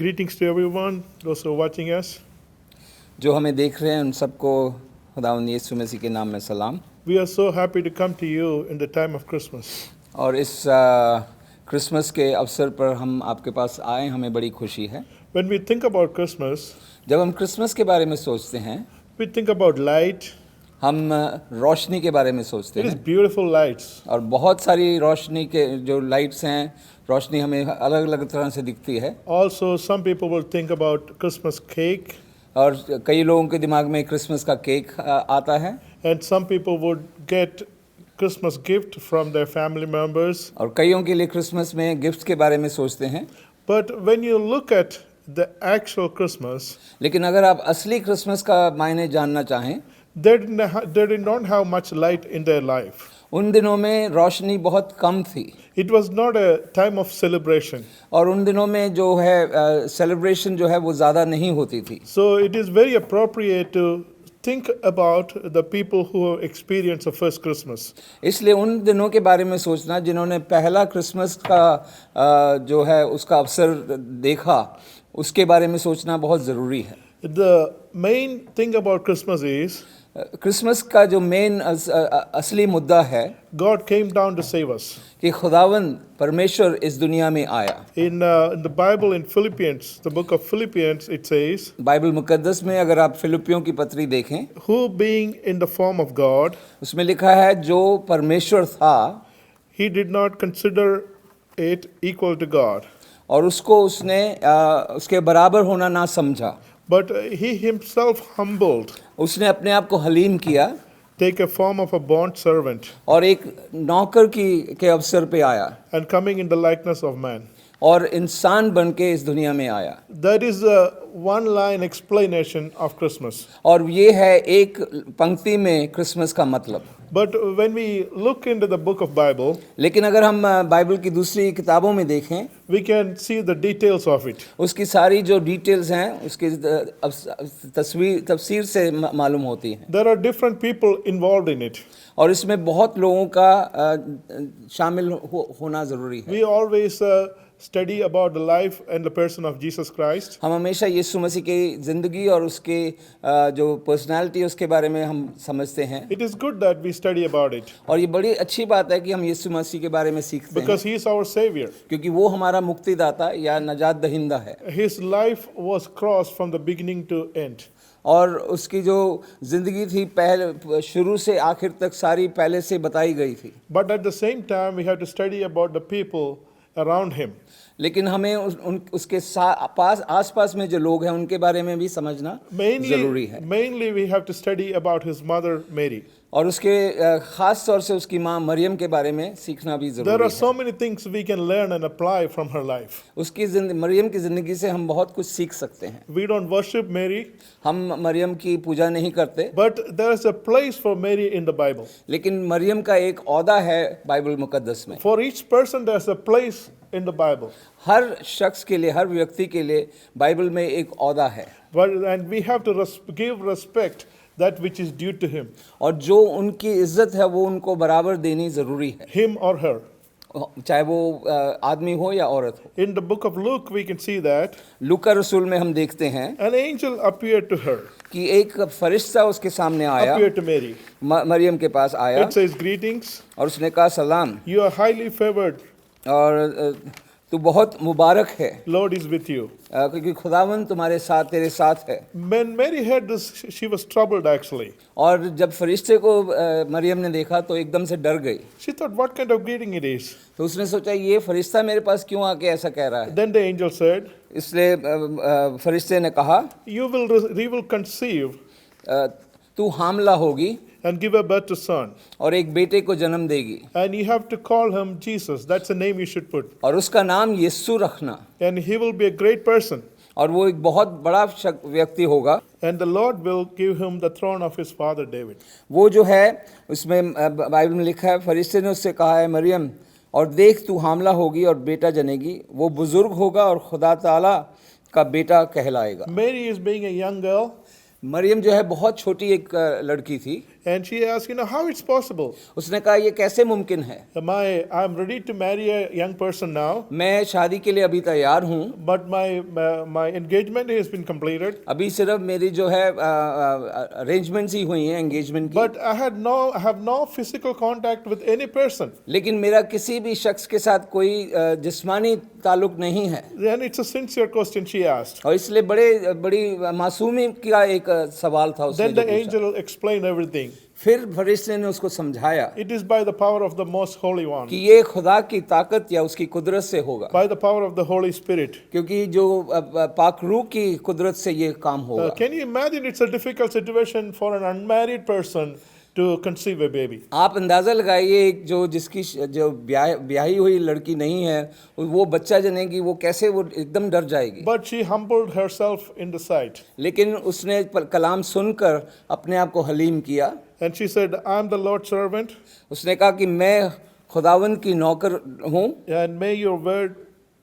Greetings to everyone, those who are watching us. जो हमें देख रहे हैं उन सबको खुदावंद यीशु मसीह के नाम में सलाम। We are so happy to come to you in the time of Christmas. और इस क्रिसमस के अवसर पर हम आपके पास आए, हमें बड़ी खुशी है। When we think about Christmas, जब हम क्रिसमस के बारे में सोचते हैं, we think about light. हम रोशनी के बारे में सोचते It is हैं, beautiful lights. और बहुत सारी रोशनी के जो लाइट्स हैं, रोशनी हमें अलग अलग तरह से दिखती है। Also, some people will think about Christmas cake, और कई लोगों के दिमाग में क्रिसमस का केक आता है, and some people would get Christmas gift from their family members. और कईयों के लिए क्रिसमस में गिफ्ट्स के बारे में सोचते हैं। But when you look at the actual Christmas, लेकिन अगर आप असली क्रिसमस का मायने जानना चाहें, they did not have much light in their life. उन दिनों में रोशनी बहुत कम थी, It was not a time of celebration. और उन दिनों में जो है सेलिब्रेशन जो है वो ज़्यादा नहीं होती थी। So it is very appropriate to think about the people who experienced the first Christmas. इसलिए उन दिनों के बारे में सोचना जिन्होंने पहला क्रिसमस का जो है उसका अवसर देखा, उसके बारे में सोचना बहुत ज़रूरी है। The main thing about Christmas is Christmas का जो मेन असली मुद्दा है God came down to save us. कि खुदावंद परमेश्वर इस दुनिया में आया। In the Bible, in Philippians, the book of Philippians, it says, Bible मुकद्दस में अगर आप फिलिपियों की पत्री देखें, who being in the form of God, उसमें लिखा है जो परमेश्वर था he did not consider it equal to God, और उसको उसने उसके बराबर होना ना समझा, but he himself humbled, उसने अपने आप को हलीम किया take a form of a bond servant, और एक नौकर के अवसर पे आया and coming in the likeness of man. और इंसान बन के इस दुनिया में आया। That is a one-line explanation of Christmas. और ये है एक पंक्ति में क्रिसमस का मतलब। But when we look into the book of Bible, लेकिन अगर हम बाइबल की दूसरी किताबों में देखें, we can see the details of it. उसकी सारी जो डिटेल्स हैं उसकी तफसीर से मालूम होती हैं, There are different people involved in it. और इसमें बहुत लोगों का शामिल होना ज़रूरी है। We always study about the life and the person of Jesus Christ. हम हमेशा यीशु मसीह की ज़िंदगी और उसके जो पर्सनालिटी उसके बारे में हम समझते हैं, It is good that we study about it और ये बड़ी अच्छी बात है कि हम यीशु मसीह के बारे में सीखते हैं, because he is our savior. क्योंकि वो हमारा मुक्तिदाता या नजात दहिंदा है, His life was crossed from the beginning to end. और उसकी जो ज़िंदगी थी पहले शुरू से आखिर तक सारी पहले से बताई गई थी। But at the same time, we have to study about the people around him. लेकिन हमें उसके आसपास में जो लोग हैं उनके बारे में भी समझना ज़रूरी है, Mainly we have to study about his mother Mary. और उसके ख़ास तौर से उसकी माँ मरियम के बारे में सीखना भी There ज़रूरी are है। so many things we can learn and apply from her life. उसकी मरियम की ज़िंदगी से हम बहुत कुछ सीख सकते हैं। We don't worship Mary, हम मरियम की पूजा नहीं करते, but there is a place for Mary in the Bible. लेकिन मरियम का एक औहदा है बाइबल मुकद्दस में। For each person, there's a place in the Bible. हर शख्स के लिए, हर व्यक्ति के लिए बाइबल में एक औहदा है, And we have to give respect that which is due to him, और जो उनकी इज्जत है वो उनको बराबर देनी ज़रूरी है, him or her. चाहे वो आदमी हो या औरत हो। In the book of Luke, we can see that लूका रसूल में हम देखते हैं an angel appeared to her, कि एक फरिश्ता उसके सामने आया, appeared to Mary. मरियम के पास आया, It says, greetings, और उसने कहा सलाम, you are highly favored, और तू बहुत मुबारक है, Lord is with you. क्योंकि खुदावंद तुम्हारे साथ, तेरे साथ है। When Mary heard this, she was troubled actually. और जब फरिश्ते को मरियम ने देखा तो एकदम से डर गई, She thought, what kind of greeting it is? तो उसने सोचा ये फरिश्ता मेरे पास क्यों आके ऐसा कह रहा है। Then the angel said, इसलिए फरिश्ते ने कहा you will conceive तू हामला होगी and give a birth to son, और एक बेटे को जन्म देगी, and you have to call him Jesus. That's the name you should put. और उसका नाम यीशु रखना, And he will be a great person, और वो एक बहुत बड़ा व्यक्ति होगा, and the Lord will give him the throne of his father David. वो जो है उसमें बाइबल में लिखा है, फरिश्ते ने उससे कहा है मरियम, और देख तू हामला होगी और बेटा जनेगी, वो बुजुर्ग होगा और खुदा ताला का बेटा कहलाएगा। Mary is being a young girl, Maryam जो है बहुत छोटी एक लड़की थी, And she asked, how it's possible? उसने कहा ये कैसे मुमकिन है? I'm ready to marry a young person now, मैं शादी के लिए अभी तैयार हूँ, but my engagement has been completed. अभी सिर्फ मेरी जो है अरेंजमेंट्स ही हुई हैं एंगेजमेंट की, But I have no physical contact with any person. लेकिन मेरा किसी भी शख्स के साथ कोई जिस्मानी ताल्लुक नहीं है। Then it's a sincere question she asked. और इसलिए बड़ी मासूमी का एक सवाल था उसने Then जो the पूछा। angel explained everything. फिर फरिश्ते ने उसको समझाया It is by the power of the Most Holy One, कि ये खुदा की ताकत या उसकी कुदरत से होगा, by the power of the Holy Spirit. क्योंकि जो पाक रूह की कुदरत से ये काम होगा। Can you imagine it's a difficult situation for an unmarried person to conceive a baby? आप अंदाज़ा लगाइए एक जो ब्याही हुई लड़की नहीं है वो बच्चा जनेगी, वो कैसे वो एकदम डर जाएगी। But she humbled herself in the sight. लेकिन उसने कलाम सुनकर अपने आप को हलीम किया। And she said, I'm the Lord's servant, उसने कहा कि मैं खुदावंद की नौकर हूँ and may your word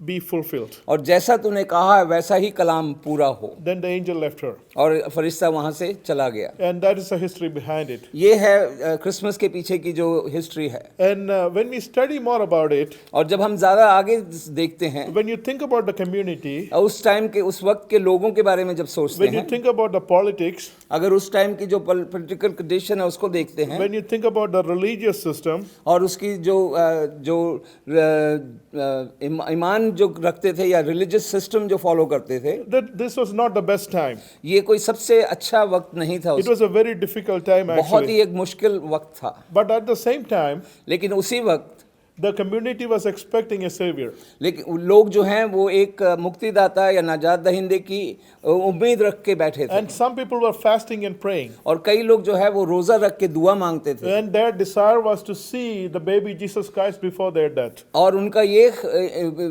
be fulfilled. और जैसा तूने कहा है वैसा ही कलाम पूरा हो। Then the angel left her. और फरिश्ता वहाँ से चला गया। And that is the history behind it. ये है क्रिसमस के पीछे की जो हिस्ट्री है। And when we study more about it, और जब हम ज़्यादा आगे देखते हैं, when you think about the community, उस टाइम के उस वक्त के लोगों के बारे में जब सोचते when you हैं, think about the politics, अगर उस टाइम की जो पॉलिटिकल कंडीशन है उसको देखते हैं, when you think about the religious system, और उसकी जो ईमान जो रखते थे या रिलीजियस सिस्टम जो फॉलो करते थे, that this was not the best time. ये कोई सबसे अच्छा वक्त नहीं था। It was a very difficult time बहुत actually. ही एक मुश्किल वक्त था। But at the same time, लेकिन उसी वक्त the community was expecting a savior. लेकिन लोग जो हैं वो एक मुक्तिदाता या नाजात दहिंदे की उम्मीद रख के बैठे थे। And some people were fasting and praying. और कई लोग जो है वो रोज़ा रख के दुआ मांगते थे। And their desire was to see the baby Jesus Christ before their death. और उनका ये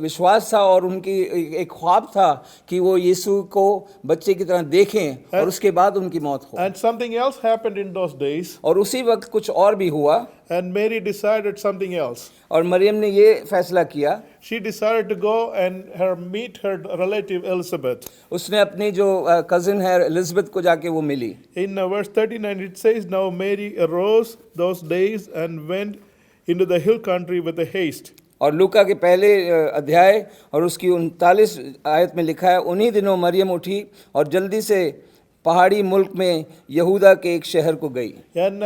विश्वास था और उनकी एक ख्वाब था कि वो यीशु को बच्चे की तरह देखें और उसके बाद उनकी मौत हो। And something else happened in those days. और उसी वक्त कुछ और भी हुआ। And Mary decided something else. और मरियम ने ये फैसला किया, She decided to go and meet her relative Elizabeth. उसने अपनी जो कजिन है एलिजाबेथ को जाके वो मिली। In verse 39 it says, Now Mary arose those days and went into the hill country with a haste. और लूका के पहले अध्याय और उसकी 39 आयत में लिखा है, उन्हीं दिनों मरियम उठी और जल्दी से पहाड़ी मुल्क में यहूदा के एक शहर को गई। And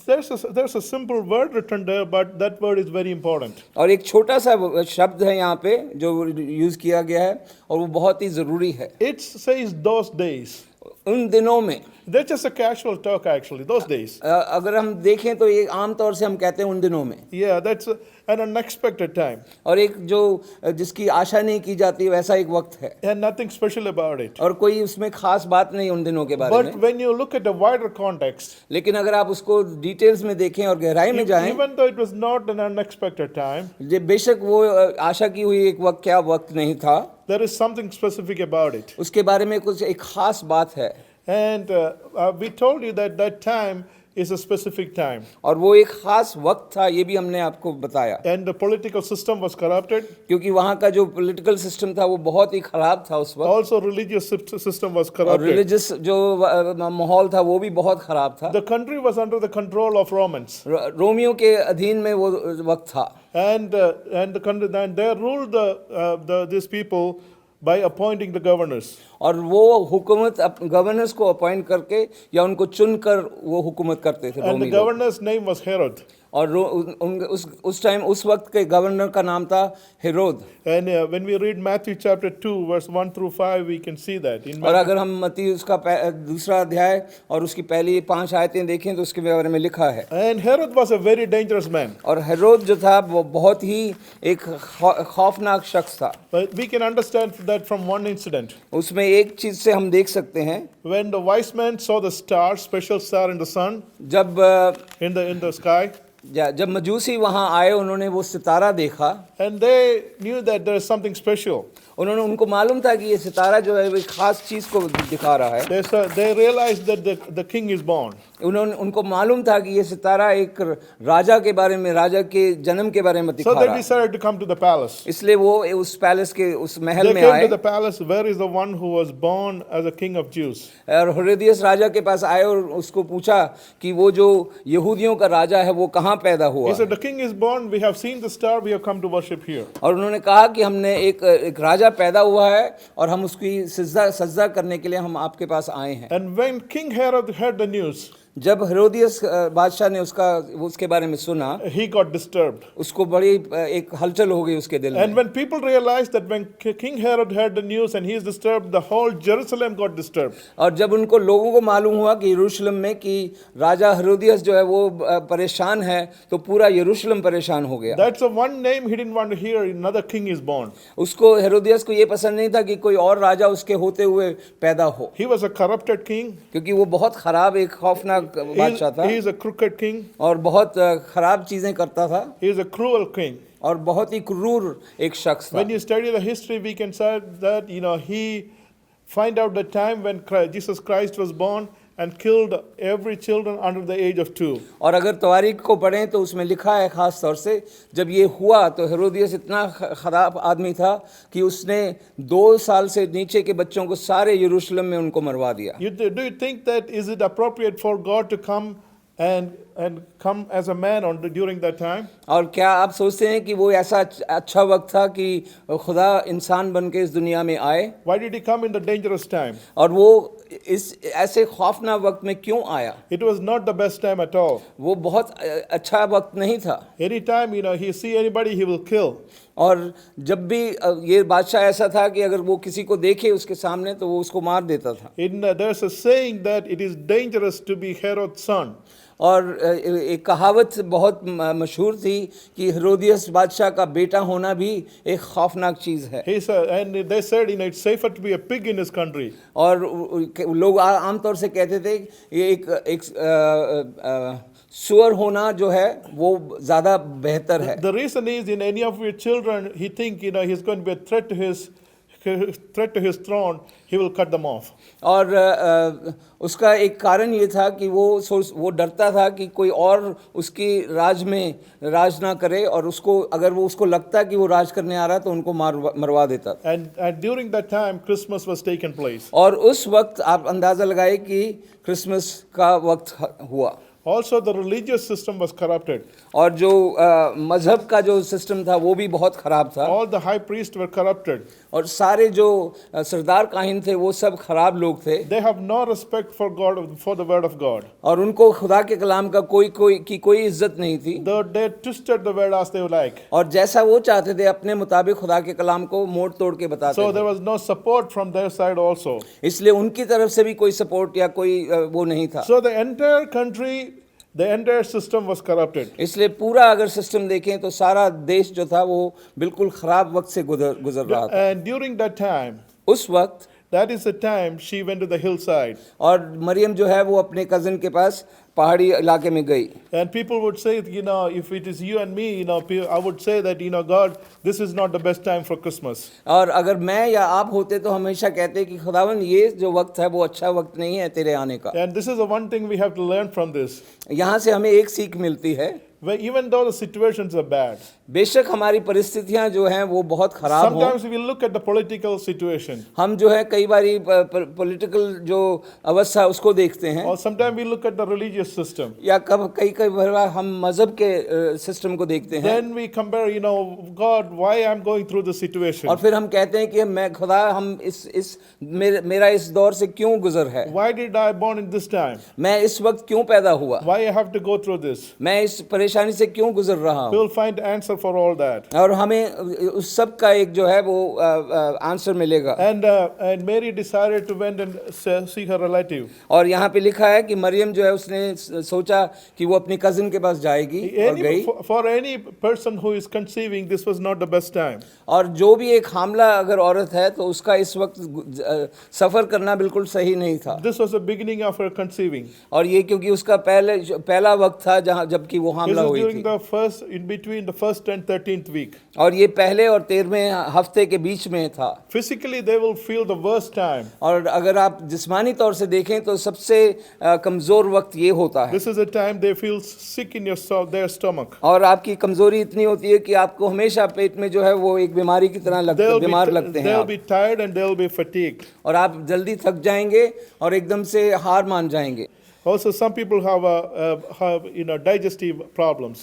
there's a simple word written there, but that word is very important. और एक छोटा सा शब्द है यहाँ पे जो यूज़ किया गया है और वो बहुत ही ज़रूरी है। It says those days. उन दिनों में, That's just a casual talk actually, those days. अगर हम देखें तो ये आम तौर से हम कहते हैं उन दिनों में। Yeah, that's an unexpected time. और एक जो जिसकी आशा नहीं की जाती वैसा एक वक्त है And nothing special about it. और कोई उसमें खास बात नहीं उन दिनों के बारे But में। when you look at the wider context, लेकिन अगर आप उसको डिटेल्स में देखें और गहराई में जाएं, even though it was not an unexpected time, ये बेशक वो आशा की हुई एक वक्त क्या वक्त नहीं था, there is something specific about it. उसके बारे में कुछ एक खास बात है। And we told you that that time is a specific time. और वो एक खास वक्त था, ये भी हमने आपको बताया। And the political system was corrupted. क्योंकि वहाँ का जो पॉलिटिकल सिस्टम था वो बहुत ही खराब था उस वक्त। Also religious system was और corrupted. रिलीजियस जो माहौल था वो भी बहुत खराब था। The country was under the control of Romans. रोमियों के अधीन में वो वक्त था। And they ruled these people by appointing the governors. और वो हुकूमत गवर्नर्स को अपॉइंट करके या उनको चुनकर वो हुकूमत करते थे And the रोमी लोग। governor's name was Herod. और उस टाइम उस वक्त के गवर्नर का नाम था Herod. And when we read Matthew chapter 2 verse 1 through 5 we can see that. और अगर हम मत्ती उसका दूसरा अध्याय और उसकी पहली 5 आयतें देखें तो उसके बारे में लिखा है। And Herod was a very dangerous man. और हेरोद जो था वो बहुत ही एक खौफनाक शख्स था। But we can understand that from one incident. उसमें एक चीज से हम देख सकते हैं, When the wise men saw the star, special star in the sun, जब in the sky, जब मजूसी वहाँ आए उन्होंने वो सितारा देखा, and they knew that there is something special. उनको मालूम था कि ये सितारा जो है वो एक खास चीज को दिखा रहा है। They realized that the king is born. उनको मालूम था कि ये सितारा एक राजा के बारे में, राजा के जन्म के बारे में So दिखा they रहा है। decided to come to the palace. इसलिए वो उस पैलेस के उस महल They में came आए to the palace. Where is the one who was born as a king of Jews? और हेरोदियस राजा के पास आए और उसको पूछा कि वो जो यहूदियों का राजा है वो कहाँ पैदा हुआ He है। said, the king is born. We have seen the star. We have come to worship here. और उन्होंने कहा कि हमने एक राजा पैदा हुआ है और हम उसकी सजदा करने के लिए हम आपके पास आए हैं। And when King Herod heard the news, जब हेरोदियस बादशाह ने उसके बारे में सुना, he got disturbed. उसको बड़ी एक हलचल हो गई उसके दिल And में। when people realized that when King Herod heard the news and he is disturbed, the whole Jerusalem got disturbed. और जब उनको लोगों को मालूम हुआ कि यरूशलेम में कि राजा हेरोदियस जो है वो परेशान है, तो पूरा यरूशलेम परेशान हो गया। That's the one name he didn't want to hear. Another king is born. उसको हेरोदियस को ये पसंद नहीं था कि कोई और राजा उसके होते हुए पैदा हो, He was a corrupted king. क्योंकि वो बहुत खराब एक खौफनाक बादशाह था He is a crooked king. और बहुत खराब चीजें करता था He is a cruel king. और बहुत ही क्रूर एक शख्स था। When you study the history, we can say that he find out the time when Jesus Christ was born and killed every children under the age of 2. और अगर तवारीख को पढ़ें तो उसमें लिखा है खास तौर से जब ये हुआ तो हेरोदियस इतना खराब आदमी था कि उसने 2 साल से नीचे के बच्चों को सारे यरूशलेम में उनको मरवा दिया। Do you think that is it appropriate for God to come and come as a man during that time? और क्या आप सोचते हैं कि वो ऐसा अच्छा वक्त था कि खुदा इंसान बन के इस दुनिया में आए? Why did he come in the dangerous time? और वो इस ऐसे खौफनाक वक्त में क्यों आया? It was not the best time at all. वो बहुत अच्छा वक्त नहीं था। Any time he see anybody he will kill. और जब भी ये बादशाह ऐसा था कि अगर वो किसी को देखे उसके सामने तो वो उसको मार देता था। There's a saying that it is dangerous to be Herod's son. और एक कहावत बहुत मशहूर थी कि हेरोदियस बादशाह का बेटा होना भी एक खौफनाक चीज़ है। He said, and they said, it's safer to be a pig in his country. और लोग आमतौर से कहते थे ये एक सुअर होना जो है वो ज़्यादा बेहतर है। The reason is in any of your children, he think he's going to be a threat to his throne. He will cut them off. और उसका एक कारण ये था कि वो डरता था कि कोई और उसकी राज में राज ना करे और उसको अगर वो उसको लगता कि वो राज करने आ रहा है तो उनको मरवा देता। And during that time, Christmas was taken place. और उस वक्त आप अंदाज़ा लगाए कि क्रिसमस का वक्त हुआ। Also, the religious system was corrupted. और जो मजहब का जो सिस्टम था वो भी बहुत खराब था। All the high priests were corrupted. और सारे जो सरदार काहिन थे वो सब खराब लोग थे। They have no respect for God, for the word of God. और उनको खुदा के कलाम का कोई इज्जत नहीं थी। They twisted the word as they like. और जैसा वो चाहते थे अपने मुताबिक खुदा के कलाम को मोड़ तोड़ के बताते So थे। there was no support from their side also. इसलिए उनकी तरफ से भी कोई सपोर्ट या कोई वो नहीं था। So the entire country, the entire system was corrupted. इसलिए पूरा अगर सिस्टम देखें तो सारा देश जो था वो बिल्कुल खराब वक्त से गुजर रहा था। And during that time, उस वक्त that is the time she went to the hillside. और मरियम जो है वो अपने कज़न के पास पहाड़ी इलाके में गई। And people would say, if it is you and me, I would say that, God, this is not the best time for Christmas. और अगर मैं या आप होते तो हमेशा कहते कि खुदावन ये जो वक्त है वो अच्छा वक्त नहीं है तेरे आने का। And this is the one thing we have to learn from this. यहाँ से हमें एक सीख मिलती है, Where even though the situations are bad, बेशक हमारी परिस्थितियां जो हैं वो बहुत खराब हों, sometimes we look at the political situation, हम जो है कई बारी पॉलिटिकल जो अवस्था उसको देखते हैं, or sometimes we look at the religious system. या कई बार हम मजहब के सिस्टम को देखते हैं। Then we compare, God, why I'm going through this situation? और फिर हम कहते हैं कि मैं खुदा हम मेरा इस दौर से क्यों गुजर है, Why did I born in this time? मैं इस वक्त क्यों पैदा हुआ, Why I have to go through this? मैं इस परेशानी से क्यों गुजर रहा We हूँ। will find answer for all that. और हमें उस सब का एक जो है वो आंसर मिलेगा। And Mary decided to went and see her relative. और यहाँ पे लिखा है कि मरियम जो है उसने सोचा कि वो अपनी कजिन के पास जाएगी और गई। For any person who is conceiving, this was not the best time. और जो भी एक हामला अगर औरत है तो उसका इस वक्त सफ़र करना बिल्कुल सही नहीं था। This was the beginning of her conceiving. और ये क्योंकि उसका पहला वक्त था जहाँ जबकि वो This हामला is हुई during थी। in between the first and 13th week. और ये पहले और 13वें हफ्ते के बीच में था। Physically, they will feel the worst time. और अगर आप जिस्मानी तौर से देखें तो सबसे कमज़ोर वक्त ये होता है This is a time they feel sick in their stomach. और आपकी कमजोरी इतनी होती है कि आपको हमेशा पेट में जो है वो एक बीमारी की तरह बीमार लगते हैं They'll आप। be tired and they'll be fatigued. और आप जल्दी थक जाएंगे और एकदम से हार मान जाएंगे। Also, some people have digestive problems.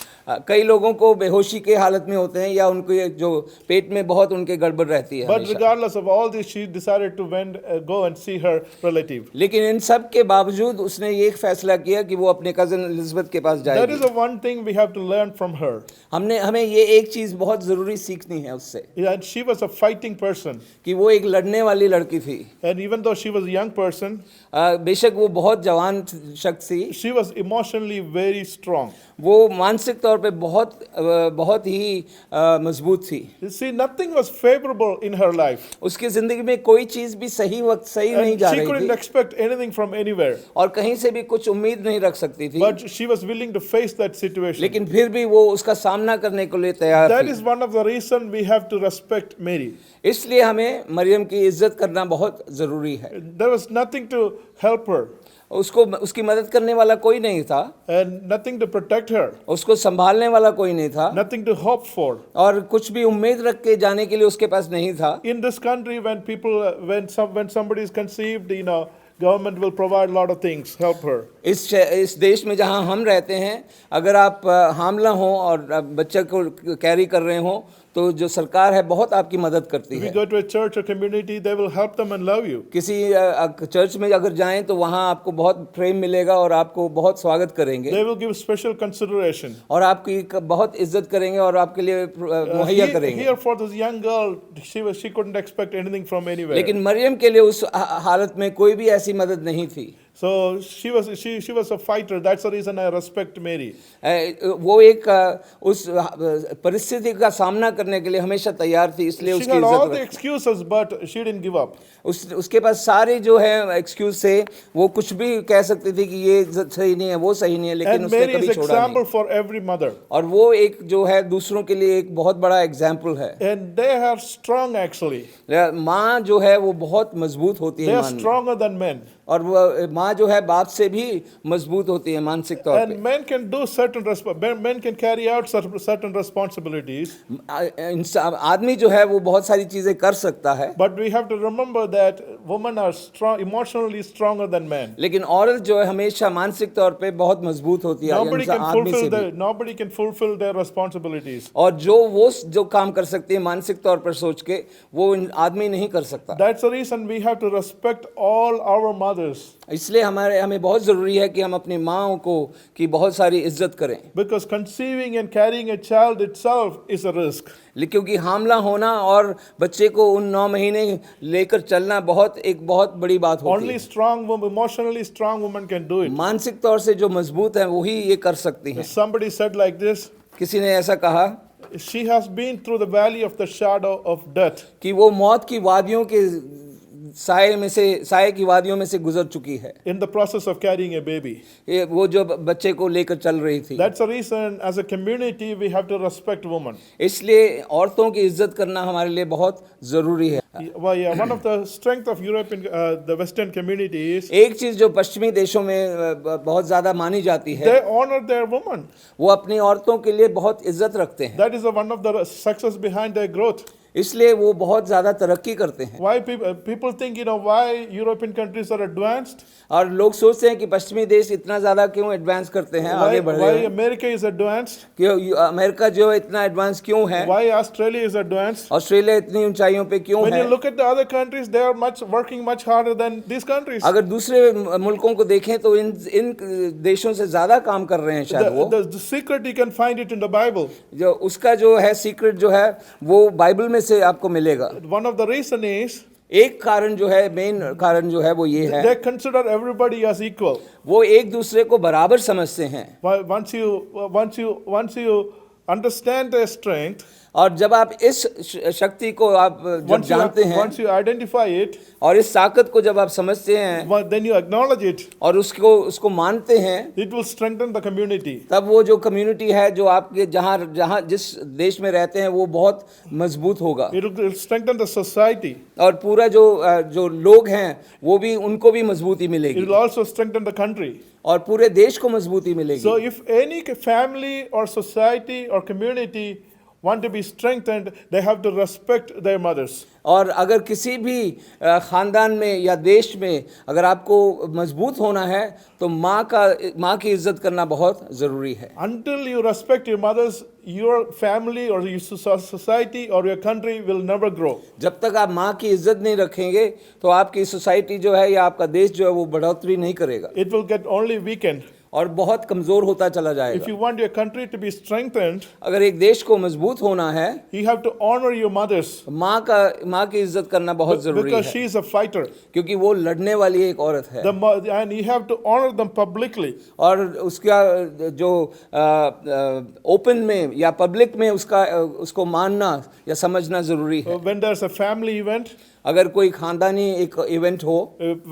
कई लोगों को बेहोशी के हालत में होते हैं या उनके जो पेट में बहुत उनके गड़बड़ रहती है But हमेशा। regardless of all this, she decided to go and see her relative. लेकिन इन सब के बावजूद उसने ये एक फैसला किया कि वो अपने कजन एलिजाबेथ के पास That is जाएगी। the one thing we have to learn from her. हमें ये एक चीज बहुत जरूरी सीखनी है उससे And she was a fighting person. कि वो एक लड़ने वाली लड़की थी। And even though she was a young person, बेशक वो बहुत जवान शख्स थी, she was emotionally very strong. वो मानसिक तौर पे बहुत ही मजबूत थी। You see, nothing was favorable in her life. उसकी जिंदगी में कोई चीज भी सही वक्त सही नहीं And जा she रही couldn't थी expect anything from anywhere. और कहीं से भी कुछ उम्मीद नहीं रख सकती थी, But she was willing to face that situation. लेकिन फिर भी वो उसका सामना करने के लिए तैयार That थी। is one of the reasons we have to respect Mary. इसलिए हमें मरियम की इज्जत करना बहुत जरूरी है। There was nothing to help her उसकी मदद करने वाला कोई नहीं था, and nothing to protect her, उसको संभालने वाला कोई नहीं था nothing to hope for. और कुछ भी उम्मीद रख के जाने के लिए उसके पास नहीं था। In this country, when somebody is conceived, government will provide a lot of things, help her. इस देश में जहाँ हम रहते हैं, अगर आप हामला हो और बच्चे को कैरी कर रहे हो तो जो सरकार है बहुत आपकी मदद करती If you है। go to a church or community, they will help them and love you. किसी चर्च में अगर जाएं तो वहाँ आपको बहुत प्रेम मिलेगा और आपको बहुत स्वागत करेंगे They will give special consideration. और आपकी बहुत इज्जत करेंगे और आपके लिए मुहैया करेंगे। Here for this young girl, she couldn't expect anything from anywhere. लेकिन मरियम के लिए उस हालत में कोई भी ऐसी मदद नहीं थी। So she was a fighter. That's the reason I respect Mary. वो एक उस परिस्थिति का सामना करने के लिए हमेशा तैयार थी, इसलिए She उसकी had all इज्जत the excuses, but she didn't give up. उसके पास सारे जो है एक्सक्यूज थे, वो कुछ भी कह सकती थी कि ये सही नहीं है, वो सही नहीं है, लेकिन And उसने Mary कभी is छोड़ा नहीं। example for every mother. और वो एक जो है दूसरों के लिए एक बहुत बड़ा एग्जाम्पल है। And they are strong actually. माँ जो है वो बहुत मजबूत होती They है are मान में, stronger than men. और वो माँ जो है बाप से भी मजबूत होती है मानसिक तौर पे। And men can do men can carry out certain responsibilities. आदमी जो है वो बहुत सारी चीजें कर सकता है, But we have to remember that women are strong, emotionally stronger than men. लेकिन औरत जो है हमेशा मानसिक तौर पे बहुत मजबूत होती है आदमी से भी। Nobody can fulfill their responsibilities. और जो काम कर सकती है मानसिक तौर पर सोच के, वो आदमी नहीं कर सकता। That's the reason we have to respect all our mothers. इसलिए हमें बहुत जरूरी है कि हम अपनी माँओं को की बहुत सारी इज्जत करें, Because conceiving and carrying a child itself is a risk. क्योंकि हामला होना और बच्चे को उन 9 महीने लेकर चलना एक बहुत बड़ी बात होती Only है। strong woman, emotionally strong woman can do it. मानसिक तौर से जो मजबूत है वही ये कर सकती हैं। Somebody said like this, किसी ने ऐसा कहा she has been through the valley of the shadow of death. कि वो मौत की वादियों के साए की वादियों में से गुजर चुकी है, In the process of carrying a baby. वो जो बच्चे को लेकर चल रही थी। That's the reason as a community we have to respect women. इसलिए औरतों की इज्जत करना हमारे लिए बहुत जरूरी है। One of the strength of European, the Western community is एक चीज जो पश्चिमी देशों में बहुत ज्यादा मानी जाती है, they honor their women. वो अपनी औरतों के लिए बहुत इज्जत रखते हैं, That is one of the success behind their growth. इसलिए वो बहुत ज्यादा तरक्की करते हैं। Why people think, why European countries are advanced? और लोग सोचते हैं कि पश्चिमी देश इतना ज्यादा क्यों एडवांस करते हैं, आगे बढ़ रहे Why हैं, America is advanced? क्यों अमेरिका जो इतना एडवांस क्यों है, Why Australia is advanced? Australia इतनी ऊंचाइयों पे क्यों When है। you look at the other countries, they are working much harder than these countries. अगर दूसरे मुल्कों को देखें तो इन देशों से ज्यादा काम कर रहे हैं शायद वो। The secret you can find it in the Bible. जो उसका जो है सीक्रेट जो है वो बाइबल में से आपको मिलेगा। One of the reason is एक कारण जो है, मेन कारण जो है वो ये है, they consider everybody as equal. वो एक दूसरे को बराबर समझते हैं। Once you understand their strength, और जब आप इस शक्ति को आप जब जानते हैं once you identify it, और इस ताकत को जब आप समझते हैं then you acknowledge it, और उसको मानते हैं, it will strengthen the community. तब वो जो कम्युनिटी है जो आपके जहाँ जहाँ जिस देश में रहते हैं वो बहुत मजबूत होगा It will strengthen the society. और पूरा जो लोग हैं वो भी उनको भी मजबूती It मिलेगी will also strengthen the country. और पूरे देश को मजबूती मिलेगी। So if any family or society or community want to be strengthened, they have to respect their mothers. और अगर किसी भी ख़ानदान में या देश में अगर आपको मजबूत होना है तो माँ की इज्जत करना बहुत ज़रूरी है। Until you respect your mothers, your family or your society or your country will never grow. जब तक आप माँ की इज्जत नहीं रखेंगे तो आपकी सोसाइटी जो है या आपका देश जो है वो बढ़ोतरी नहीं करेगा It will get only weakened. और बहुत कमज़ोर होता चला If जाएगा। you want your country to be strengthened, अगर एक देश को मजबूत होना है you have to honor your mothers माँ की इज्जत करना बहुत ज़रूरी because है she is a fighter. क्योंकि वो लड़ने वाली एक औरत है And you have to honor them publicly. और उसका जो ओपन में या पब्लिक में उसको मानना या समझना ज़रूरी है। When there's a family event, अगर कोई खानदानी एक इवेंट हो,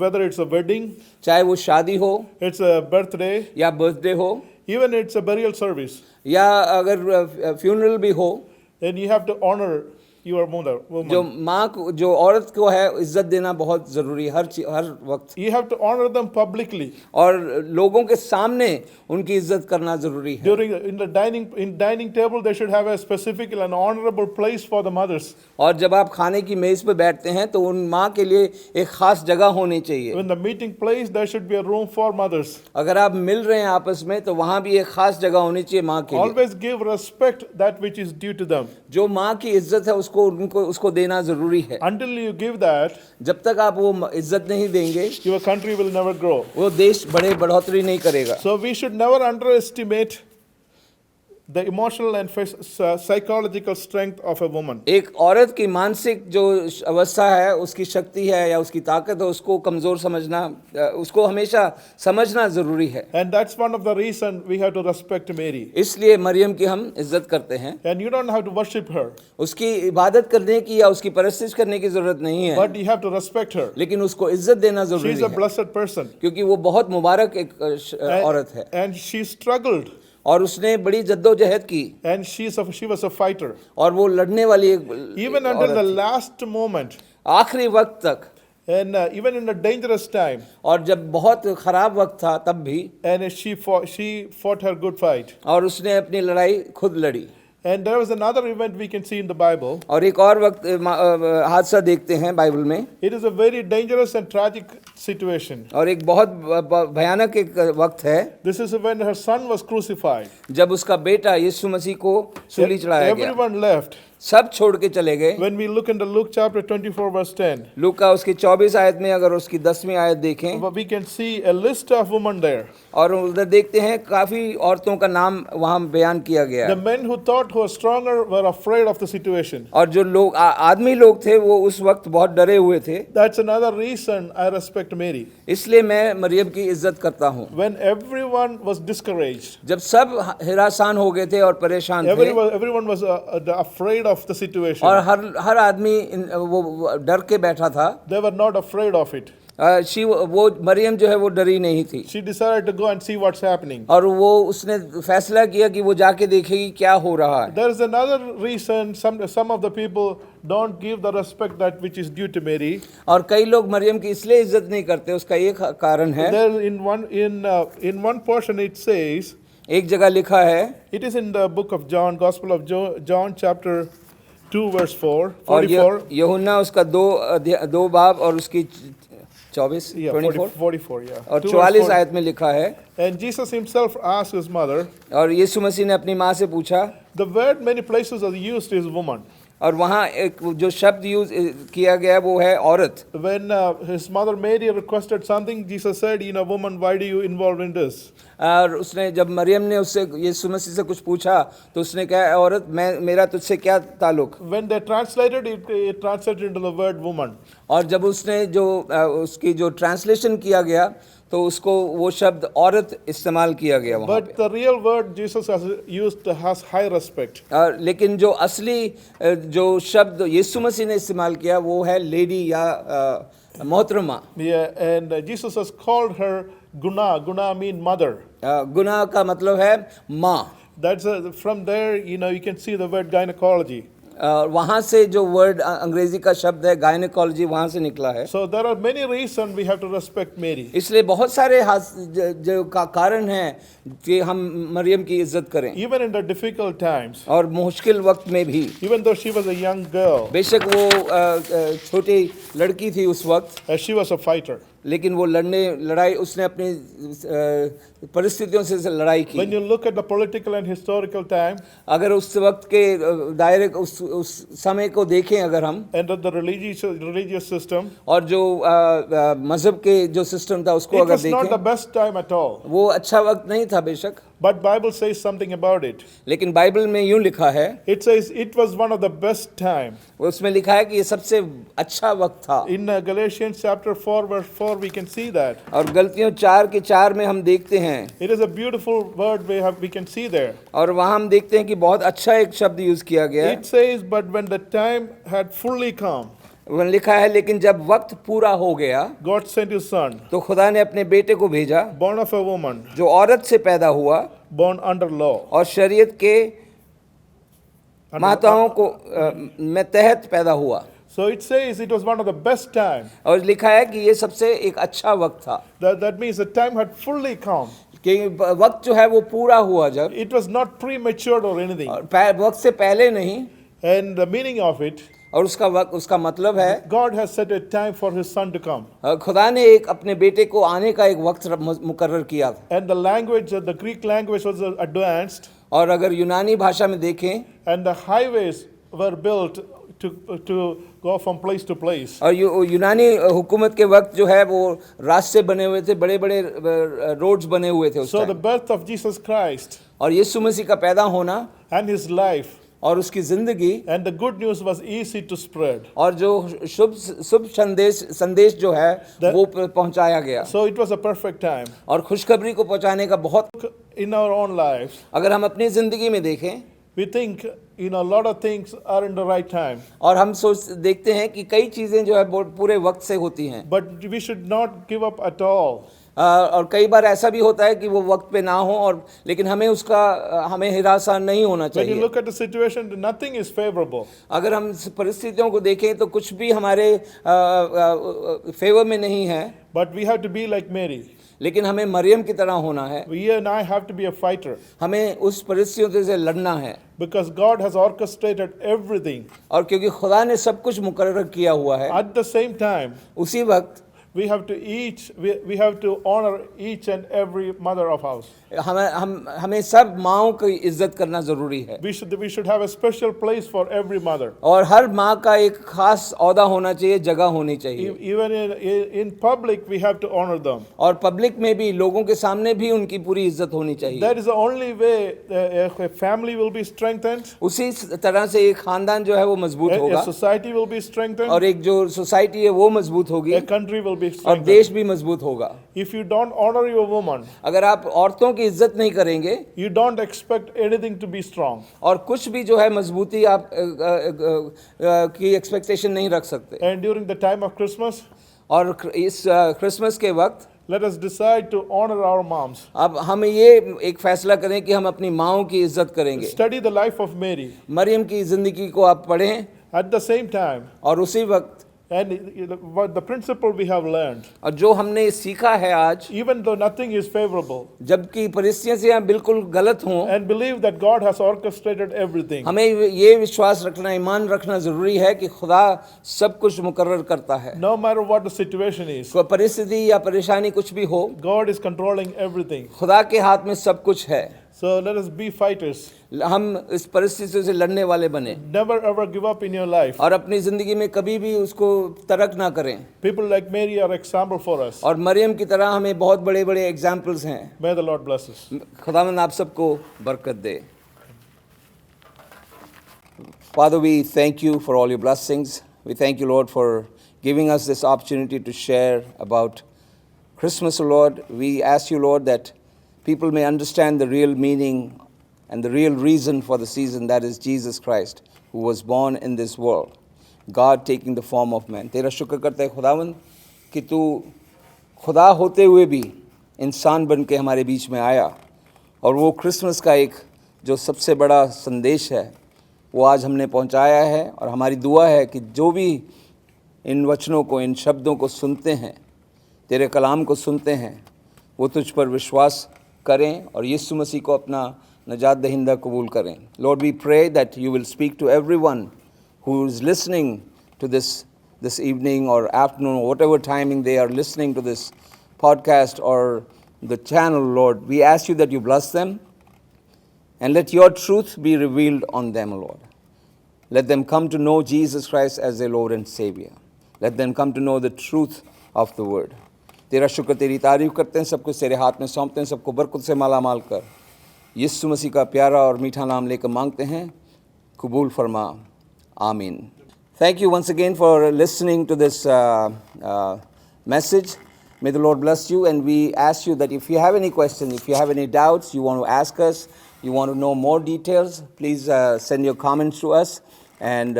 whether it's a wedding, चाहे वो शादी हो it's a birthday, या बर्थडे हो even it's a burial service, या अगर फ्यूनरल भी हो, then you have to honor your mother, जो woman. माँ को जो औरत को है इज्जत देना बहुत ज़रूरी है हर वक्त You have to honor them publicly. और लोगों के सामने उनकी इज्जत करना ज़रूरी है। In dining table, they should have a specific and honorable place for the mothers. और जब आप खाने की मेज़ पे बैठते हैं तो उन माँ के लिए एक ख़ास जगह होनी चाहिए। When the meeting place, there should be a room for mothers. अगर आप मिल रहे हैं आपस में तो वहाँ भी एक ख़ास जगह होनी चाहिए माँ के लिए। Always give respect that which is due to them. जो माँ की इज्जत है उसको देना ज़रूरी है। Until you give that, जब तक आप वो इज्जत नहीं देंगे your country will never grow. वो देश बढ़ोतरी नहीं करेगा। So we should never underestimate the emotional and psychological strength of a woman. एक औरत की मानसिक जो अवस्था है उसकी शक्ति है या उसकी ताकत है उसको कमज़ोर समझना उसको हमेशा समझना ज़रूरी है। And that's one of the reasons we have to respect Mary. इसलिए मरियम की हम इज्जत करते हैं। And you don't have to worship her, उसकी इबादत करने की या उसकी परस्तिश करने की ज़रूरत नहीं है, but you have to respect her. लेकिन उसको इज्जत देना She ज़रूरी is a है blessed person. क्योंकि वो बहुत मुबारक एक औरत है And she struggled. और उसने बड़ी जद्दोजहद की And she was a fighter. और वो लड़ने वाली एक Even until the last moment. आखिरी वक्त तक And even in a dangerous time. और जब बहुत खराब वक्त था तब भी And she fought her good fight. और उसने अपनी लड़ाई खुद लड़ी। And there was another event we can see in the Bible. और एक और वक्त हादसा देखते हैं बाइबल में। It is a very dangerous and tragic situation. और एक बहुत भयानक एक वक्त है। This is when her son was crucified. जब उसका बेटा यीशु मसीह को सूली चढ़ाया गया, Everyone left. सब छोड़ के चले गए। When we look into Luke chapter 24 verse 10, लूका उसकी 24 आयत में अगर उसकी 10वीं आयत देखें we can see a list of women there. और उधर देखते हैं काफी औरतों का नाम वहां बयान किया गया The है। men who thought who were stronger were afraid of the situation. और जो लोग आदमी लोग थे वो उस वक्त बहुत डरे हुए थे। That's another reason I respect Mary. इसलिए मैं मरियम की इज्जत करता हूँ। When everyone was discouraged, जब सब हिरासान हो गए थे और परेशान थे everyone was afraid of the situation. और हर आदमी वो डर के बैठा था, They were not afraid of it. वो मरियम जो है वो डरी नहीं थी She decided to go and see what's happening. और वो उसने फैसला किया कि वो जाके देखेगी क्या हो रहा है। There is another reason some of the people don't give the respect that which is due to Mary. और कई लोग मरियम की इसलिए इज्जत नहीं करते, उसका एक कारण है। There in one portion it says, एक जगह लिखा है, it is in the book of John, Gospel of John chapter 2 verse 4, और 44. यूहन्ना उसका दो बाब और उसकी 24 Yeah, 24 44, yeah. और 2 verse 44 4. आयत में लिखा है, And Jesus himself asked his mother, और यीशु मसीह ने अपनी माँ से पूछा, the word many places are used is woman. और वहाँ एक जो शब्द यूज किया गया वो है औरत। When his mother Mary requested something, Jesus said, woman, why do you involve in this? और उसने जब मरियम ने उससे यीशु मसीह से कुछ पूछा तो उसने कहा, औरत मेरा तुझसे क्या ताल्लुक। When they translated it translated into the word woman. और जब उसने उसकी जो ट्रांसलेशन किया गया तो उसको वो शब्द औरत इस्तेमाल किया गया वहाँ But the real word Jesus has used has high respect. पे। लेकिन जो असली जो शब्द यीशु मसीह ने इस्तेमाल किया वो है लेडी या मोहतरमा। Yeah, and Jesus has called her Guna. Guna mean mother. गुनाह का मतलब है माँ। That's from there, you can see the word gynecology. वहाँ से जो वर्ड अंग्रेजी का शब्द है गायनेकोलॉजी वहाँ से निकला है। So there are many reasons we have to respect Mary. इसलिए बहुत सारे जो कारण हैं कि हम मरियम की इज्जत करें, Even in the difficult times, और मुश्किल वक्त में भी। even though she was a young girl, बेशक वो छोटी लड़की थी उस वक्त, she was a fighter. लेकिन वो लड़ाई उसने अपनी परिस्थितियों से लड़ाई की। When you look at the political and historical time, अगर उस वक्त के दायरे उस समय को देखें अगर हम, and the religious system, और जो मजहब के जो सिस्टम था उसको it अगर was not the देखें, best time at all. वो अच्छा वक्त नहीं था बेशक। But Bible says something about it. लेकिन बाइबल में यूं लिखा है, It says it was one of the best time. उसमें लिखा है कि ये सबसे अच्छा वक्त था। In Galatians chapter 4 verse 4 we can see that. और गलतियों 4:4 में हम देखते हैं, It is a beautiful word we can see there. और वहाँ हम देखते हैं कि बहुत अच्छा एक शब्द यूज किया गया है। It says, but when the time had fully come, वहाँ लिखा है, लेकिन जब वक्त पूरा हो गया God sent his son, तो खुदा ने अपने बेटे को भेजा, born of a woman, जो औरत से पैदा हुआ born under law. और शरीयत के महताओं को में तहत पैदा हुआ। So it says it was one of the best time. और लिखा है कि ये सबसे एक अच्छा वक्त था, That means the time had fully come. कि वक्त जो है वो पूरा हुआ जब, It was not prematured or anything. और वक्त से पहले नहीं। And the meaning of it, और उसका मतलब है God has set a time for his son to come. खुदा ने एक अपने बेटे को आने का एक वक्त मुकर्रर किया था। And the language, the Greek language was advanced, और अगर यूनानी भाषा में देखें, and the highways were built to go from place to place. और यूनानी हुकूमत के वक्त जो है वो रास्ते बने हुए थे, बड़े बड़े रोड्स बने हुए थे उस So the time. birth of Jesus Christ और यीशु मसीह का पैदा होना and his life और उसकी जिंदगी and the good news was easy to spread. और जो शुभ संदेश जो है वो पहुंचाया गया, So it was a perfect time. और खुशखबरी को पहुंचाने का बहुत। In our own lives, अगर हम अपनी जिंदगी में देखें, we think, a lot of things are in the right time. और हम देखते हैं कि कई चीजें जो है पूरे वक्त से होती हैं, But we should not give up at all. और कई बार ऐसा भी होता है कि वो वक्त पे ना हो, और लेकिन हमें हिरासा नहीं होना When you चाहिए। look at the situation, nothing is favorable. अगर हम परिस्थितियों को देखें तो कुछ भी हमारे फेवर में नहीं है, But we have to be like Mary. लेकिन हमें मरियम की तरह होना है। We and I have to be a fighter हमें उस परिस्थितियों से लड़ना है, because God has orchestrated everything. और क्योंकि खुदा ने सब कुछ मुकर्रर किया हुआ है। At the same time, उसी वक्त we have to honor each and every mother of house. हमें सब माँओं की इज्जत करना जरूरी है, We should have a special place for every mother. और हर माँ का एक खास औहदा होना चाहिए, जगह होनी चाहिए। Even in public, we have to honor them. और पब्लिक में भी, लोगों के सामने भी उनकी पूरी इज्जत होनी चाहिए। That is the only way a family will be strengthened, उसी तरह से एक खानदान जो है वो मजबूत a होगा, society will be strengthened, और एक जो सोसाइटी है वो मजबूत होगी, a country will be और strengthened. देश भी मजबूत होगा। If you don't honor your woman, अगर आप औरतों की इज्जत नहीं करेंगे, you don't expect anything to be strong. और कुछ भी जो है मजबूती आप की एक्सपेक्टेशन नहीं रख सकते। And during the time of Christmas, और इस क्रिसमस के वक्त let us decide to honor our moms. अब हम ये एक फैसला करें कि हम अपनी माँओं की इज्जत करेंगे। Study the life of Mary. Maryam की जिंदगी को आप पढ़ें, At the same time, और उसी वक्त, and what the principle we have learned, और जो हमने सीखा है आज, even though nothing is favorable, जबकि परिस्थितियां बिल्कुल गलत हों, and believe that God has orchestrated everything. हमें ये विश्वास रखना, ईमान रखना जरूरी है कि खुदा सब कुछ मुकर्रर करता है। No matter what the situation is, कोई परिस्थिति या परेशानी कुछ भी हो, God is controlling everything. खुदा के हाथ में सब कुछ है। So let us be fighters. हम इस परिस्थिति से लड़ने वाले बने, Never ever give up in your life. और अपनी जिंदगी में कभी भी उसको तर्क ना करें। People like Mary are example for us. और मरियम की तरह हमें बहुत बड़े बड़े एग्जाम्पल्स हैं। May the Lord bless us. खुदावंद आप सबको बरकत दे। Father, we thank you for all your blessings. We thank you, Lord, for giving us this opportunity to share about Christmas, O Lord, we ask you, Lord, that people may understand the real meaning and the real reason for the season, that is Jesus Christ, who was born in this world, God taking the form of man. तेरा शुक्र करते हैं खुदावन कि तू खुदा होते हुए भी इंसान बन के हमारे बीच में आया, और वो क्रिसमस का एक जो सबसे बड़ा संदेश है वो आज हमने पहुंचाया है। और हमारी दुआ है कि जो भी इन वचनों को, इन शब्दों को सुनते हैं, तेरे कलाम को सुनते हैं, वो तुझ पर विश्वास करें और यीशु मसीह को अपना नजात दहिंदा कबूल करें। Lord, we pray that you will speak to everyone who is listening to this evening or afternoon, whatever timing they are listening to this podcast or the channel. Lord, we ask you that you bless them and let your truth be revealed on them, Lord. Let them come to know Jesus Christ as their Lord and Savior. Let them come to know the truth of the word. तेरा शुक्र, तेरी तारीफ करते हैं, सब कुछ तेरे हाथ में सौंपते हैं, सबको बरकत से माला माल कर यीशु मसीह का प्यारा और मीठा नाम लेकर मांगते हैं, कबूल फरमा, आमीन। Thank you once again for listening to this message. May the Lord bless you, and we ask you that if you have any questions, if you have any doubts, you want to ask us, you want to know more details, please send your comments to us, and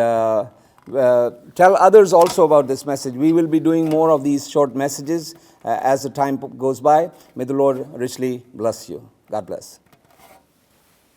tell others also about this message. We will be doing more of these short messages as the time goes by. May the Lord richly bless you. God bless.